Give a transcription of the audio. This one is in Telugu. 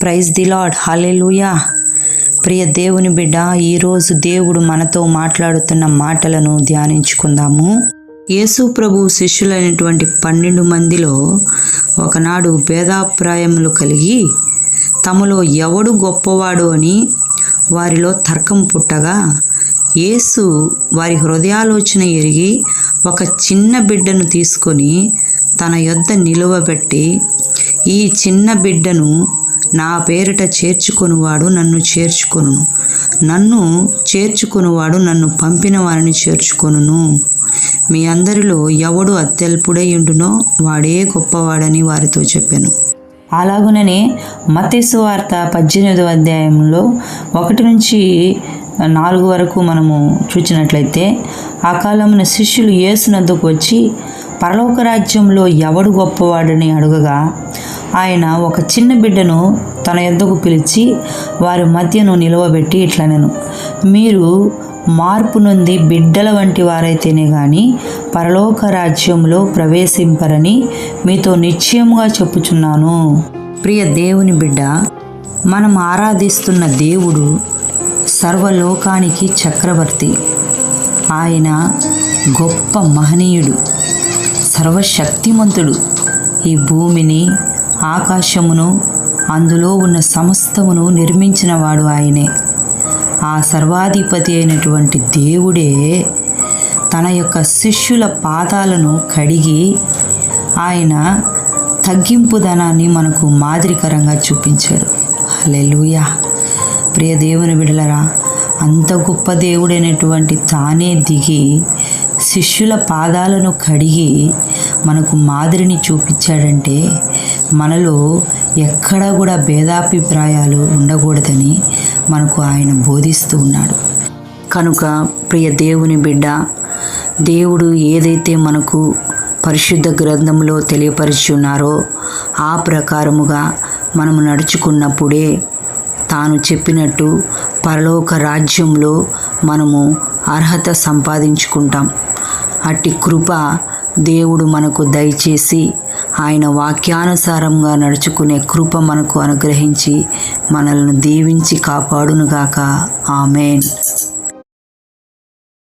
ప్రైజ్ ది లార్డ్, హల్లెలూయా. ప్రియ దేవుని బిడ్డ, ఈరోజు దేవుడు మనతో మాట్లాడుతున్న మాటలను ధ్యానించుకుందాము. యేసు ప్రభు శిష్యులైనటువంటి 12 మందిలో ఒకనాడు భేదాభిప్రాయములు కలిగి తమలో ఎవడు గొప్పవాడు అని వారిలో తర్కం పుట్టగా, యేసు వారి హృదయాలోచన ఎరిగి ఒక చిన్న బిడ్డను తీసుకొని తన యొద్ద నిలువబెట్టి, ఈ చిన్న బిడ్డను నా పేరిట చేర్చుకొనువాడు నన్ను చేర్చుకొనును, నన్ను చేర్చుకొనువాడు నన్ను పంపిన వారిని చేర్చుకొనును. మీ అందరిలో ఎవడు అత్యల్పుడై ఉండునో వాడే గొప్పవాడని వారితో చెప్పాను. అలాగుననే మత్తయి సువార్త 18వ అధ్యాయంలో 1 నుంచి 4 వరకు మనము చూచినట్లయితే, ఆ కాలమున శిష్యులు యేసునద్దకు వచ్చి పరలోక రాజ్యంలో ఎవడు గొప్పవాడని అడుగగా, ఆయన ఒక చిన్న బిడ్డను తన యొద్దకు పిలిచి వారి మధ్యను నిలవబెట్టి ఇట్లనెను, మీరు మార్పు నొంది బిడ్డల వంటి వారైతేనే గాని పరలోక రాజ్యంలో ప్రవేశింపరని మీతో నిశ్చయముగా చెప్పుచున్నాను. ప్రియ దేవుని బిడ్డ, మనం ఆరాధిస్తున్న దేవుడు సర్వలోకానికి చక్రవర్తి. ఆయన గొప్ప మహనీయుడు, సర్వశక్తిమంతుడు. ఈ భూమిని, ఆకాశమును, అందులో ఉన్న సమస్తమును నిర్మించినవాడు ఆయనే. ఆ సర్వాధిపతి అయినటువంటి దేవుడే తన యొక్క శిష్యుల పాదాలను కడిగి ఆయన తగ్గింపుదనాన్ని మనకు మాదిరికరంగా చూపించాడు. హల్లెలూయా. ప్రియ దేవుని బిడ్డలారా, అంత గొప్ప దేవుడైనటువంటి తానే దిగి శిష్యుల పాదాలను కడిగి మనకు మాదిరిని చూపించాడంటే, మనలో ఎక్కడా కూడా భేదాభిప్రాయాలు ఉండకూడదని మనకు ఆయన బోధిస్తూ ఉన్నాడు. కనుక ప్రియ దేవుని బిడ్డ, దేవుడు ఏదైతే మనకు పరిశుద్ధ గ్రంథంలో తెలియపరిచి ఉన్నారో ఆ ప్రకారముగా మనము నడుచుకున్నప్పుడే తాను చెప్పినట్టు పరలోక రాజ్యంలో మనము అర్హత సంపాదించుకుంటాం. అట్టి కృప దేవుడు మనకు దయచేసి ఆయన వాక్యానుసారంగా నడుచుకునే కృప మనకు అనుగ్రహించి మనల్ని దీవించి కాపాడునుగాక. ఆమేన్.